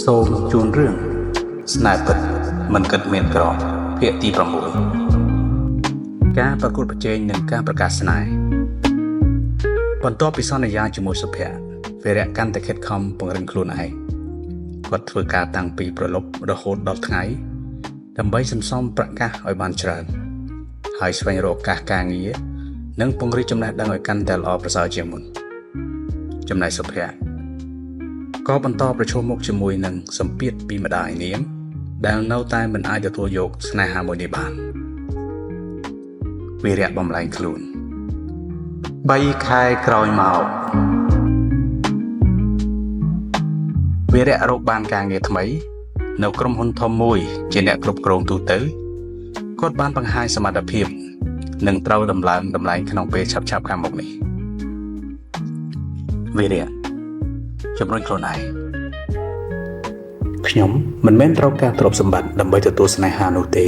សូមជូនរឿងស្នេហ៍ពិតមិនគិតមានក្រភាគទី6ការប្រកួតប្រជែងនិងការប្រកាសស្នេហ៍បន្ទាប់ពីសន្យាជាមួយសុភ័ក្រវីរៈកាន់តែខិតខំពង្រឹងខ្លួនឯងគាត់ធ្វើការតាំងពីប្រឡប់រហូតដល់ថ្ងៃដើម្បីសន្សំប្រកាសឲ្យបានច្រើនហើយស្វែងរកឱកាសការងារនិងពង្រីកចំណេះដឹងឲ្យកាន់តែល្អប្រសើរជាងមុនចំណែកសុភ័ក្រក៏បន្តប្រឈមមុខជាមួយនឹងសម្ពាធពីម្ដាយនាងដែលនៅតែមិនអាចទទួលយកស្នេហាមួយនេះបានវីរៈបំលែងខ្លួន3ខែក្រោយមកវីរៈរកបានការងារថ្មីនៅក្រុមហ៊ុនធំមួយជាអ្នកគ្រប់គ្រងទូទៅគាត់បានបង្ហាញសមត្ថភាពនិងត្រូវដំឡើងតម្លៃក្នុងពេលឆាប់ៗខាងមុខនេះវីរៈជំរុញខ្លួនឯងខ្ញុំមិនមែនត្រូវការទ្រព្យសម្បត្តិដើម្បីទទួលស្នេហានោះទេ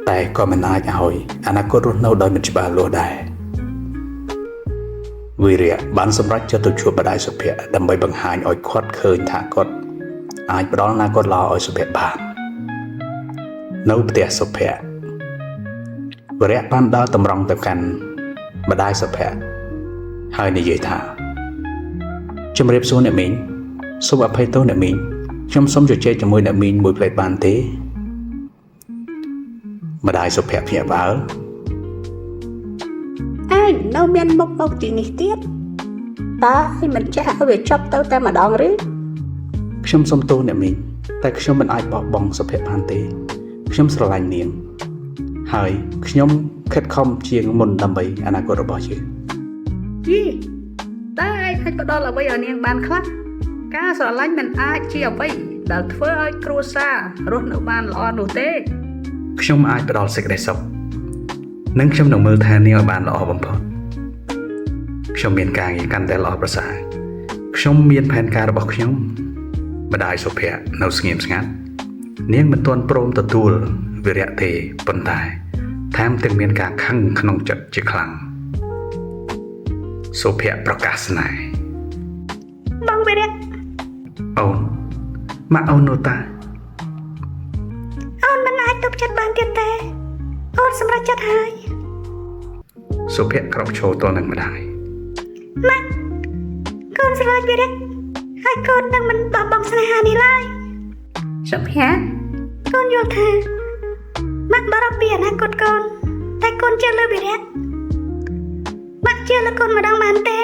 តែក៏មិនអាចឲ្យអនាគតរស់នៅដោយមិនច្បាស់លាស់ដែរវីរៈបានសម្រេចចិត្តទៅជួបម្ដាយសុភ័ក្រដើម្បីបង្ហាញឲ្យគាត់ឃើញថាគាត់អាចផ្ដល់អនាគតល្អឲ្យសុភ័ក្របាននៅផ្ទះសុភ័ក្រវីរៈបានដើរតម្រង់ទៅកាន់ម្ដាយសុភ័ក្រហើយនិយាយថាជំរាបសួរអ្នកមីងសូមអភ័យទោសអ្នកមីងខ្ញុំសូមជជែកជាមួយអ្នកមីងមួយផ្លេតបានទេម្ដាយសុភ័ក្រភ្ញាក់ផ្អើលឯងនៅមានមុខមកជាងនេះទៀតតើឯងមិនចេះឲ្យវាចប់ទៅតែម្ដងឬខ្ញុំសូមទោសអ្នកមីងតែខ្ញុំមិនអាចបោះបង់សុភ័ក្របានទេខ្ញុំស្រឡាញ់នាងហើយខ្ញុំខិតខំជាងមុនដើម្បីអនាគតរបស់យើងជីតែឯងអាចផ្ដល់អ្វីឲ្យនាងបានខ្លះការស្រឡាញ់មិនអាចជាអ្វីដែលធ្វើឲ្យគ្រួសាររស់នៅបានល្អនោះទេខ្ញុំអាចផ្ដល់សេចក្តីសុខនិងខ្ញុំនឹងមើលថែនាងឲ្យបានល្អបំផុតខ្ញុំមានការងារកាន់តែល្អប្រសើរខ្ញុំមានផែនការរបស់ខ្ញុំម្ដាយសុភ័ក្រនៅស្ងៀមស្ងាត់នាងមិនទាន់ព្រមទទួលវីរៈទេប៉ុន្តែថែមទាំងមានការខឹងក្នុងចិត្តជាខ្លាំងសុភ័ក្រប្រកាសស្នេហ៍បងវីរៈអូនមកអូននោះតាអូនមិនអាចទប់ចិត្តបានទៀតទេអូនសម្រេចចិត្តហើយសុភ័ក្រក្រោកឈរទល់នឹងម្ដាយម៉ាក់កូនស្រឡាញ់វីរៈហើយកូននឹងមិនបោះបង់ស្នេហានេះឡើយសុភ័ក្រកូនយល់ថាម៉ាក់បារម្ភពីអនាគតកូនតែកូនជឿលើវីរៈម៉ាក់ជឿលើកូនម្ដងបានទេ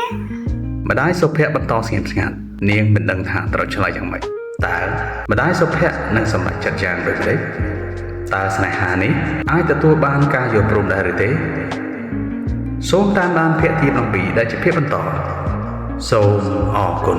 ម្ដាយសុភ័ក្របន្តស្ងៀមស្ងាត់នាងមិនដឹងថាត្រូវឆ្លើយយ៉ាងម៉េចតើម្ដាយសុភ័ក្រនឹងសម្រេចចិត្តយ៉ាងដូចម្តេចតើស្នេហានេះអាចទទួលបានការយល់ព្រមដែរឬទេសូមតាមដានភាគទី7ដែលជាភាគបន្តសូមអរគុណ